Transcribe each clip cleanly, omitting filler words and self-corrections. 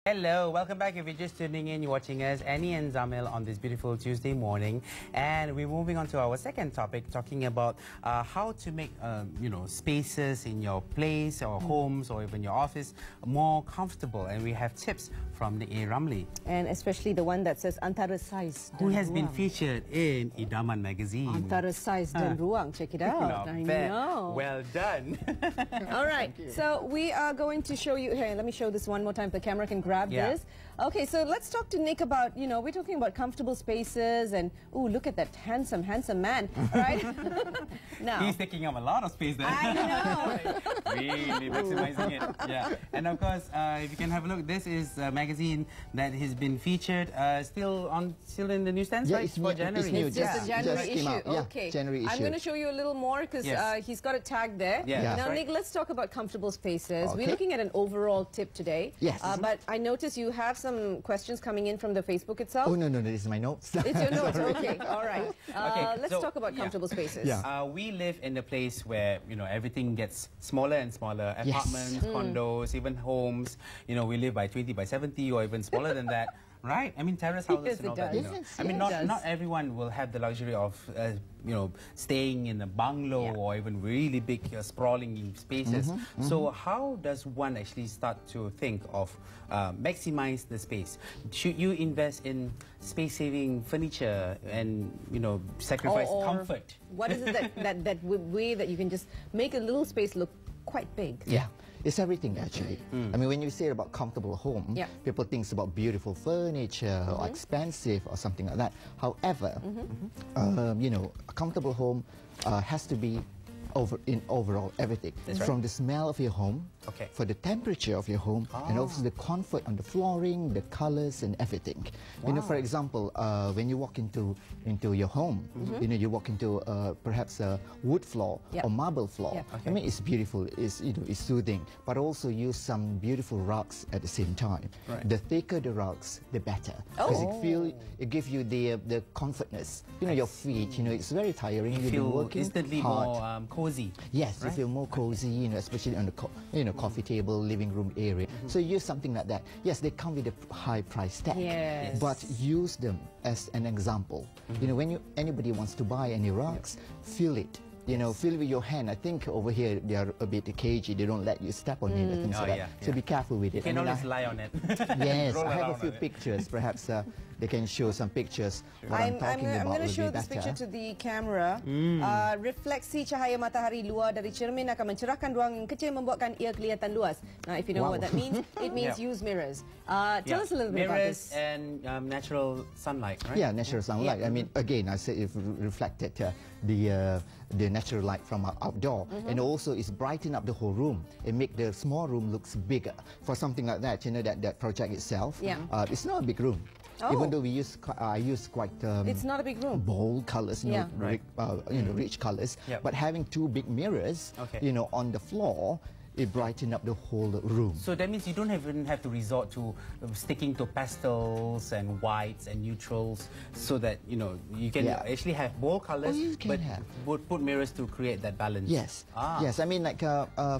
Hello, welcome back. If you're just tuning in, you're watching us, Annie and Zamil, on this beautiful Tuesday morning. And we're moving on to our second topic, talking about how to make, spaces in your place or homes or even your office more comfortable. And we have tips from the Ramli. And especially the one that says Antara Saiz Who dan has been Ruang. featured in Idaman magazine. Antara Saiz dan Ruang. Check it out. I know. Well done. All right. So we are going to show you, here, let me show this one more time. The camera can grab this. Okay, so let's talk to Nick about, we're talking about comfortable spaces and, ooh, look at that handsome man, right? Now, he's taking up a lot of space there. I know. Really maximizing it. Yeah. And of course, if you can have a look, this is a magazine that has been featured, still in the newsstands, right? It's for new, January. it's new. It's just a January issue. Okay. January issue. I'm going to show you a little more because he's got a tag there. Yeah. Now, Right. Nick, let's talk about comfortable spaces. Okay. We're looking at an overall tip today. Yes. But I notice you have some questions coming in from the Facebook itself. Oh, no, this is my notes. It's your notes, okay, all right. Let's so, talk about comfortable spaces. Yeah. We live in a place where, everything gets smaller and smaller. Apartments, condos, even homes. We live by 20 by 70 or even smaller than that. Right? I mean, terrace houses Yes, and all it that. does. I mean, not everyone will have the luxury of, staying in a bungalow or even really big, sprawling spaces. So how does one actually start to think of maximize the space? Should you invest in space-saving furniture and, sacrifice comfort? What is it that way that you can just make a little space look quite big? Yeah. It's everything, actually. I mean, when you say about comfortable home, people think about beautiful furniture or expensive or something like that. However, a comfortable home has to be overall everything. From the smell of your home, for the temperature of your home, and also the comfort on the flooring, the colors and everything. Wow. For example, when you walk into your home, you walk into perhaps a wood floor or marble floor. I mean, it's beautiful, it's soothing, but also use some beautiful rugs at the same time. Right. The thicker the rugs, the better, because it gives you the comfortness. Your feet, it's very tiring. You feel instantly hard. more cozy. Yes, right? You feel more cozy, especially on the coffee table, living room area. So use something like that. Yes, they come with a high price tag, but use them as an example. When anybody wants to buy any rugs, feel it. Feel with your hand. I think over here they are a bit cagey. They don't let you step on it and things like that. So be careful with it. You can always lie on it. Yes, I have a few pictures. Perhaps they can show some pictures. I'm going to show this picture to the camera. Refleksi cahaya matahari luar dari cermin akan mencerahkan ruang yang kecil membuatkan ia kelihatan luas. Now, if you know what that means, it means use mirrors. Tell us a little bit about this. Mirrors and natural sunlight, right? Yeah, natural sunlight. I mean, again, I say it reflected the natural light from outdoor, and also it's brighten up the whole room and make the small room looks bigger. For something like that, that project itself, it's not a big room. Even though I use quite it's not a big room. Bold colors, rich colors, but having two big mirrors, on the floor, it brighten up the whole room. So that means you don't even have to resort to sticking to pastels and whites and neutrals, so that you can actually have bold colors, but put mirrors to create that balance. Yes, yes. I mean, like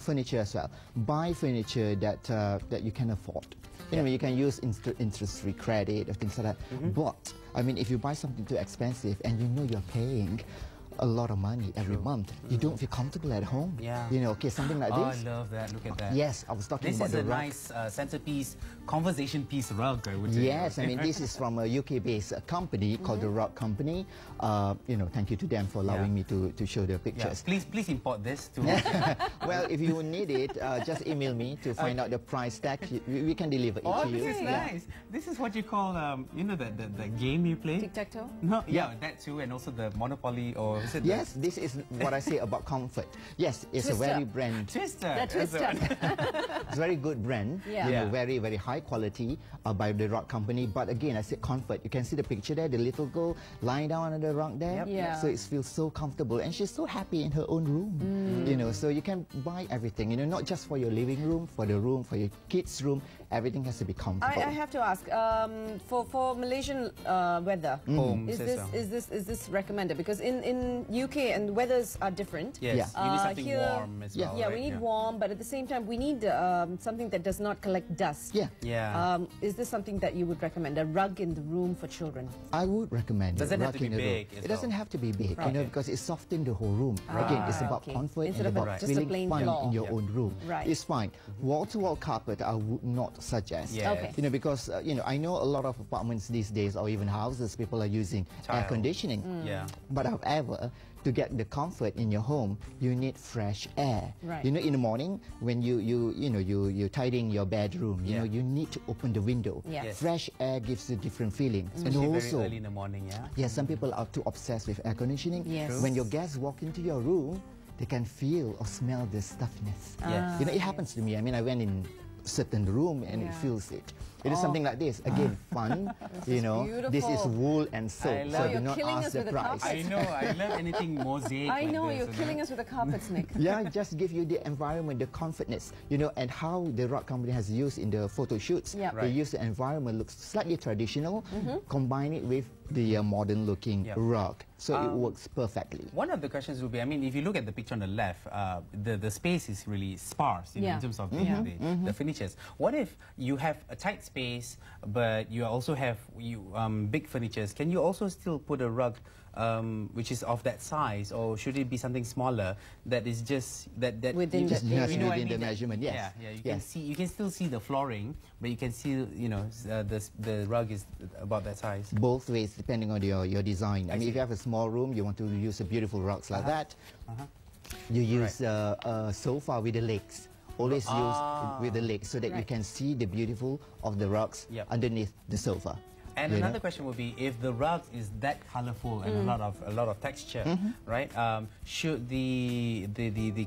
furniture as well. Buy furniture that you can afford. You can use interest-free credit or things like that. But I mean, if you buy something too expensive and you're paying a lot of money every month, you don't feel comfortable at home. Something like this. I love that. Look at that. Yes, I was talking about the rug. This is a nice centerpiece, conversation piece rug, I would say. Yes, I mean, this is from a UK-based company called the Rug Company. Thank you to them for allowing me to show their pictures. Please import this too. Well, if you need it, just email me to find out the price tag. We can deliver it to you. This is nice. This is what you call, the game you play? Tic-tac-toe? No, that too, and also the Monopoly or... Yes, this is what I say about comfort. Yes, it's Twister. a very brand. Twister. The Twister. It's very good brand. Very, very high quality by the Rug Company. But again, I said comfort. You can see the picture there, the little girl lying down on the rug there. So it feels so comfortable, and she's so happy in her own room. So you can buy everything. Not just for your living room, for the room, for your kids' room, everything has to be comfortable. I have to ask, for Malaysian weather, is this recommended? Because in UK and weathers are different. Yes, you need something here, warm as well. Yeah, right? we need warm, but at the same time we need something that does not collect dust. Is this something that you would recommend? A rug in the room for children? I would recommend. Doesn't have to be big. It doesn't have to be big, you know, because it softens the whole room. Again, it's about comfort and about feeling fun in your own room. It's fine. Wall-to-wall carpet, I would not suggest. You know, because you know, I know a lot of apartments these days, or even houses, people are using air conditioning. But however, to get the comfort in your home, you need fresh air. You know, in the morning when you're tidying your bedroom, you know, you need to open the window. Fresh air gives a different feeling. And also, very early in the morning, some people are too obsessed with air conditioning. When your guests walk into your room, they can feel or smell the stuffiness. You know, it happens to me. I mean, I went in certain room and it feels it. It is something like this. Again, fun. You know, this is wool and silk, so do not ask the price. I know. I love anything mosaic. I know, you're killing us with the carpets, Nick. Just give you the environment, the comfortness, you know, and how the rug company has used in the photo shoots. They use the environment looks slightly traditional, combine it with the modern looking rug. So it works perfectly. One of the questions would be, I mean, if you look at the picture on the left, the space is really sparse, you know, in terms of the furnitures. What if you have a tight space, but you also have big furnitures? Can you also still put a rug which is of that size, or should it be something smaller that is just that within the measurement? You can still see the flooring, but you can see, you know, the rug is about that size. Both ways, depending on your design. I mean, if you have a small room, you want to use a beautiful rugs like that. You use a sofa with the legs. Always use with the legs so that you can see the beautiful of the rugs underneath the sofa. And another question would be, if the rug is that colorful and a lot of texture, right? Should the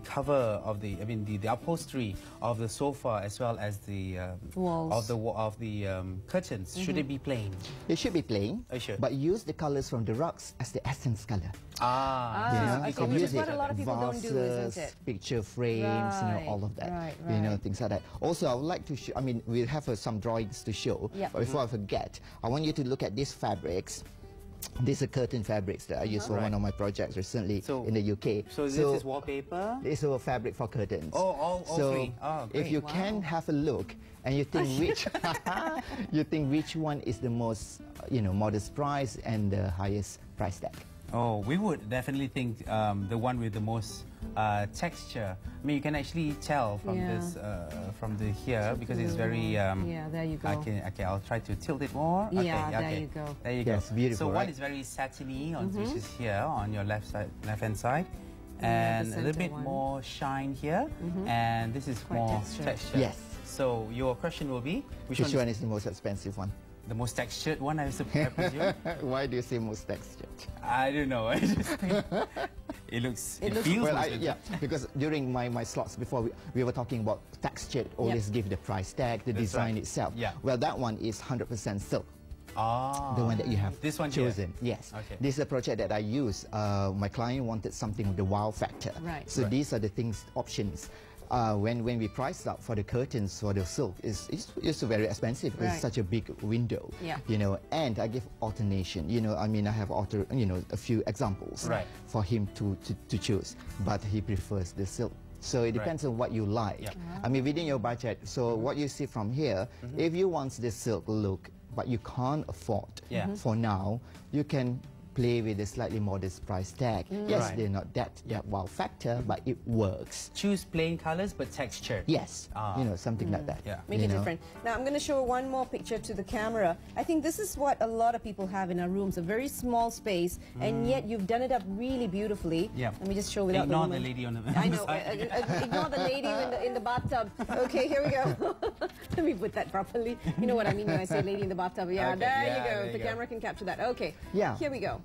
cover of the the upholstery of the sofa as well as the walls of the curtains, should it be plain? It should be plain, but use the colors from the rugs as the essence color. Which is what a lot of people don't do, isn't it? Picture frames, you know, all of that, you know, things like that. Also, I would like to show, I mean, we'll have some drawings to show, but before I forget, I want you to look at these fabrics. These are curtain fabrics that I used for one of my projects recently in the UK. So this is wallpaper? This is a fabric for curtains. All three. Oh, great. If you can have a look and you think which one is the most, you know, modest price and the highest price tag. Oh, we would definitely think the one with the most texture. I mean, you can actually tell from this, from the here, because it's very. There you go. Okay, I'll try to tilt it more. There you go. There you go. Yes, beautiful. So one is very satiny, which is here on your left-hand side, and a little bit more shine here, and this is quite more textured. texture. Yes. So your question will be, which one is the most expensive one? The most textured one, I presume. Why do you say most textured? I don't know. I just think it feels well, because during my slots before we were talking about textured, always give the price tag, the design itself. Well, that one is 100% silk. The one that you have chosen. Yes. This is a project that I use. My client wanted something with the wow factor. So these are the options. When we priced out for the curtains for the silk, it's very expensive because it's such a big window, you know. And I give alternation, you know. I mean, I have a few examples for him to choose, but he prefers the silk. So it depends on what you like. I mean, within your budget. So what you see from here, if you want the silk look, but you can't afford for now, you can play with a slightly modest price tag. Yes, they're not that wow factor, but it works. Choose plain colors but textured. Yes, you know, something like that. Make it different. Now I'm going to show one more picture to the camera. I think this is what a lot of people have in our rooms, a very small space, and yet you've done it up really beautifully. Let me just show without Ignore the lady on the I know, ignore the lady in the bathtub. Okay, here we go. Let me put that properly. You know what I mean when I say lady in the bathtub. There you go. The camera can capture that. Okay, here we go.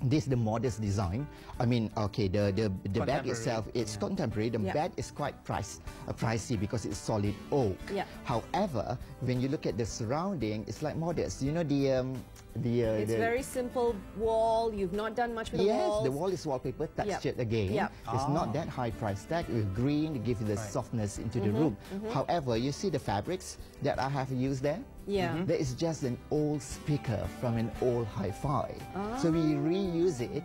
this the modest design. I mean, okay, the bed itself, it's contemporary. The bed is quite pricey because it's solid oak. Yeah. However, when you look at the surrounding, it's like modest. You know it's very simple wall. You've not done much with the wall. Yes, the wall is wallpaper textured again. It's not that high price tag. With green to give you the softness into the room. However, you see the fabrics that I have used there. Yeah. There is just an old speaker from an old hi-fi. So we reuse it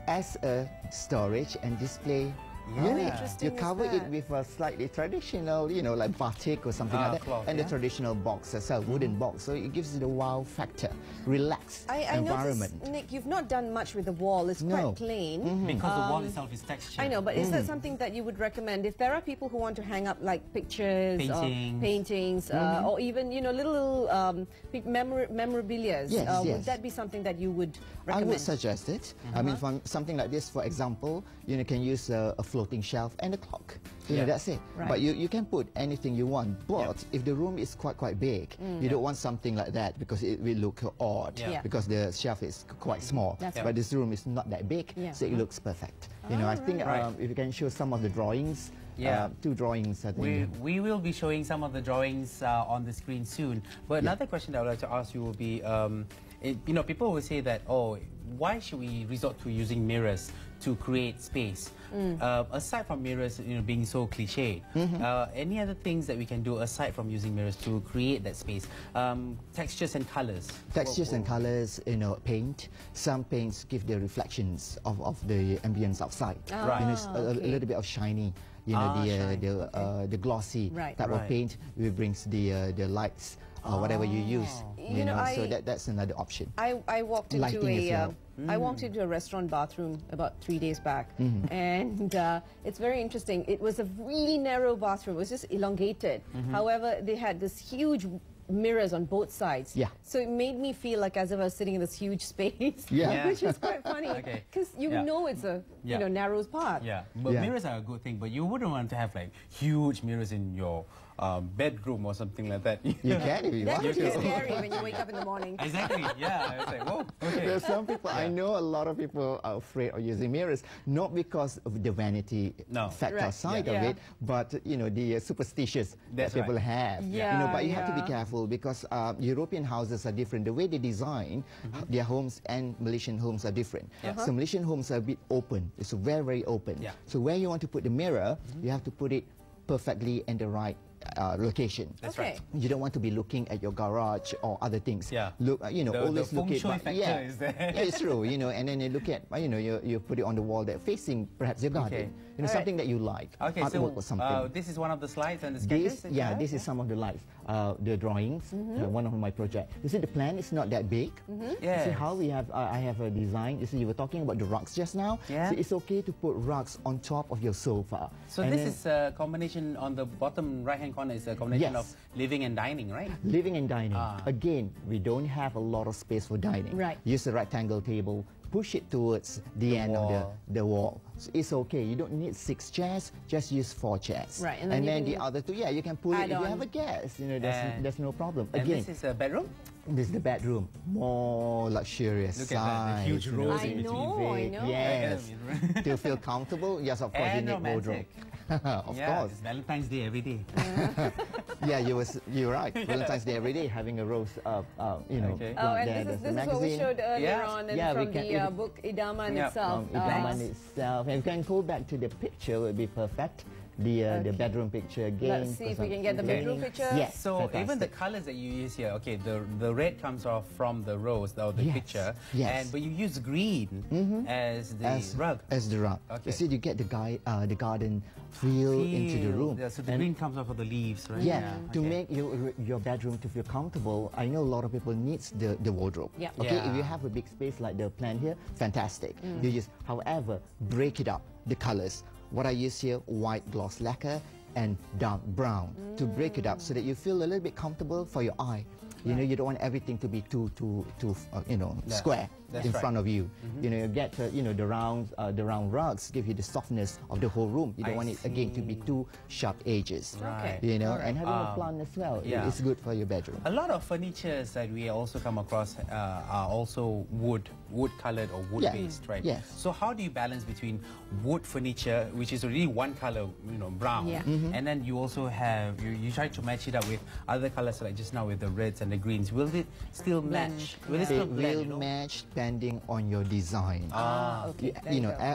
as a storage and display unit. You cover it with a slightly traditional, you know, like batik or something like that, cloth, and the traditional box as a wooden box. So it gives you the wow factor, relaxed environment. I noticed, Nick, you've not done much with the wall. It's quite plain. Because the wall itself is textured. I know, but is that something that you would recommend if there are people who want to hang up like pictures, paintings, or even, you know, little memorabilia? Would that be something that you would recommend? I would suggest it. I mean, from something like this, for example, you can use a floating shelf and a clock. You know, that's it. Right. But you can put anything you want. But if the room is quite big, you don't want something like that because it will look odd. Because the shelf is quite small. But this room is not that big, so it looks perfect. You know, I think if you can show some of the drawings. Two drawings, I think. We will be showing some of the drawings on the screen soon. But another question that I would like to ask you will be, you know, people will say that, oh, why should we resort to using mirrors to create space? Aside from mirrors, you know, being so cliche, any other things that we can do aside from using mirrors to create that space? Textures and colors. Textures and colors, you know, paint. Some paints give the reflections of the ambience outside. You know, a little bit of shiny. You know, the glossy type of paint, which brings the lights. Whatever you use, you know, so that's another option. I walked into I walked into a restaurant bathroom about 3 days back, and it's very interesting. It was a really narrow bathroom. It was just elongated. However, they had this huge mirrors on both sides. So it made me feel like as if I was sitting in this huge space, which is quite funny because you know it's a you know narrow part. But mirrors are a good thing, but you wouldn't want to have like huge mirrors in your bedroom or something like that. You can if you want to. That would be scary when you wake up in the morning. Exactly, It's like, whoa, There's some people, I know a lot of people are afraid of using mirrors, not because of the vanity factor side of it, but, you know, the superstitious that people have. You know, but you have to be careful because European houses are different. The way they design their homes and Malaysian homes are different. So Malaysian homes are a bit open. It's very, very open. So where you want to put the mirror, you have to put it perfectly in the right location. That's right. You don't want to be looking at your garage or other things. Look, you know, always look at. Is there. It's true. You know, and then you look at, you know, you put it on the wall that facing perhaps your garden. You know, something that you like. Artwork or something. This is one of the slides and the sketches. This is some of the lights, the drawings. One of my projects. You see, the plan is not that big. You see how we have. I have a design. You see, you were talking about the rugs just now. So it's okay to put rugs on top of your sofa. So and this is a combination on the bottom right-hand corner. Is a combination of living and dining, right? Living and dining. Again, we don't have a lot of space for dining. Use a rectangle table. Push it towards the end of the wall. So it's okay. You don't need 6 chairs. Just use 4 chairs. And then the other 2, you can pull it if you have a guest. You know, there's no problem. Again, and this is a bedroom? This is the bedroom. More luxurious. Look at that, the huge rows in between. I know. Yes. To feel comfortable, yes, of course, you need wardrobe. Of course. It's Valentine's Day every day. You're right. Valentine's Day every day, having a rose, you know. And this is what we showed earlier on, and from the book Idaman itself. From Idaman itself. And we can go back to the picture, it would be perfect. The bedroom picture again. Let's see if we can get the bedroom picture. Yes. So even the colors that you use here, the red comes off from the rose or the picture, but you use green as the rug. As the rug. You see, you get the garden feel into the room. So the green comes off of the leaves, right? To make your bedroom to feel comfortable. I know a lot of people needs the wardrobe. If you have a big space like the plan here, fantastic. You just, however, break it up, the colors. What I use here, white gloss lacquer and dark brown to break it up so that you feel a little bit comfortable for your eye. You know, you don't want everything to be too you know, square. in front of you. You know, you get the round rugs give you the softness of the whole room. You don't want it again to be too sharp edges. Okay. You know, and having a plant as well. Yeah. It's good for your bedroom. A lot of furnitures that we also come across are also wood colored or wood based, right? Yes. So how do you balance between wood furniture, which is already one color, brown, and then you also have you try to match it up with other colors like just now with the reds and the greens. Will it still match? Will it still blend? Will match depending on your design. Okay.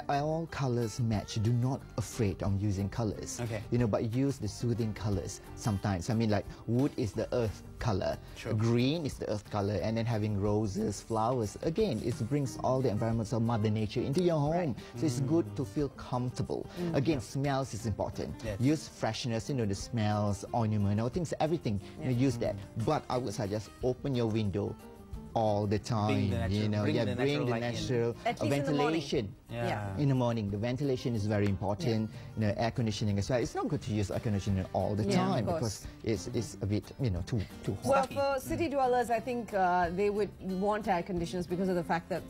All colors match. Do not afraid of using colors. Okay. But use the soothing colors sometimes. I mean, like wood is the earth color, green is the earth color, and then having roses, flowers. Again, it brings all the environments of Mother Nature into your home. So it's good to feel comfortable. Again, smells is important. Yes. Use freshness, the smells, ornament, things, everything. Use that. But I would suggest open your window all the time. Bring the natural ventilation. In the morning, the ventilation is very important. Air conditioning as well. It's not good to use air conditioning all the time because it's a bit too hot. Well, for city dwellers, I think they would want air conditioners because of the fact that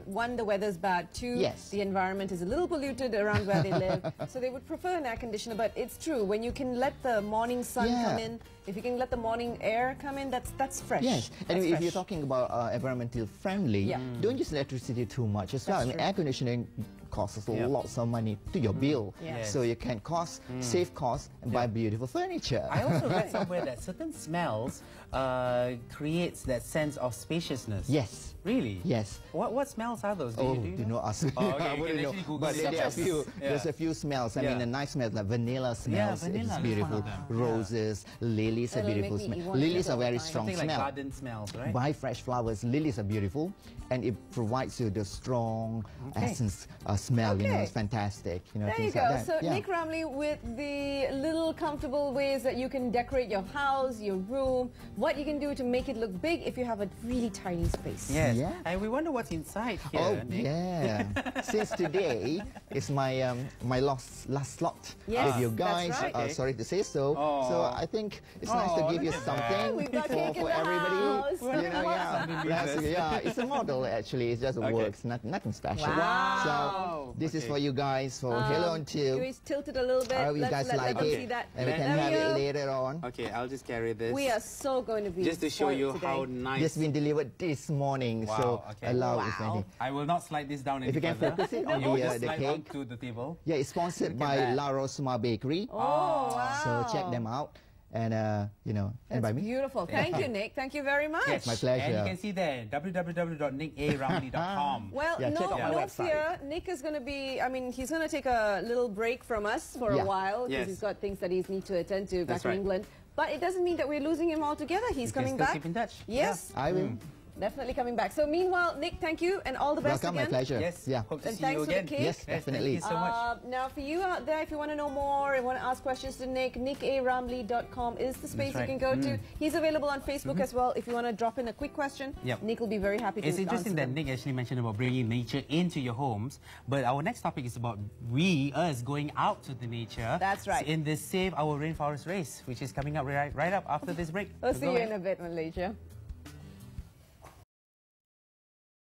one, the weather's bad. Two, the environment is a little polluted around where they live, so they would prefer an air conditioner. But it's true, when you can let the morning sun come in, if you can let the morning air come in, that's fresh. Yes, and if you're talking about environmental friendly, don't use electricity too much as well. I mean, air conditioning costs lots of money to your bill, so you can save costs and buy beautiful furniture. I also read somewhere that certain smells creates that sense of spaciousness. Yes. Really? Yes. What smells are those? Do not ask me. I wouldn't know. But there's a few smells. I mean, a nice smell like vanilla smells. It's beautiful. Roses, lilies are beautiful smell. Lilies are very strong Something smell. like garden smells, right? Buy fresh flowers. Lilies are beautiful, and it provides you the strong essence smell. It's fantastic. There you go. Like so Nick Ramli with the little comfortable ways that you can decorate your house, your room, what you can do to make it look big if you have a really tiny space. Yes. Yeah. And we wonder what's inside here, Nick. Since today is my my last slot with you guys. That's right. Sorry to say so. So I think it's nice to give you something for everybody. It's a model actually. It just works. Nothing special. Wow. So this is for you guys. For Hello on Two. You tilt it a little bit. You guys like it? And we can have it later on. Okay, I'll just carry this. We are so going to be just to show you how nice. Just been delivered this morning. So allow it. I will not slide this down. If you can focus it on the cake to the table. Yeah, it's sponsored by La Rosma Bakery. Oh, wow. So check them out. And, and by me. Beautiful. Thank you, Nick. Thank you very much. Yes, my pleasure. And you can see there, www.nickaramli.com. Well, no fear. Nick is going to be, he's going to take a little break from us for a while because he's got things that he needs to attend to back in England. But it doesn't mean that we're losing him altogether. He's coming back. Keep in touch. Yes. I will. Definitely coming back. So meanwhile, Nick, thank you and all the best again. Welcome, my pleasure. Yes. Hope to and see thanks you for again. the cake. Yes, definitely. Thank you so much. Now, for you out there, if you want to know more and want to ask questions to Nick, nickaramli.com is the space you can go to. He's available on Facebook as well. If you want to drop in a quick question, Nick will be very happy to answer. It's interesting that Nick actually mentioned about bringing nature into your homes. But our next topic is about us going out to the nature. That's right. In this Save Our Rainforest race, which is coming up right up after this break. We'll see you in a bit, Malaysia.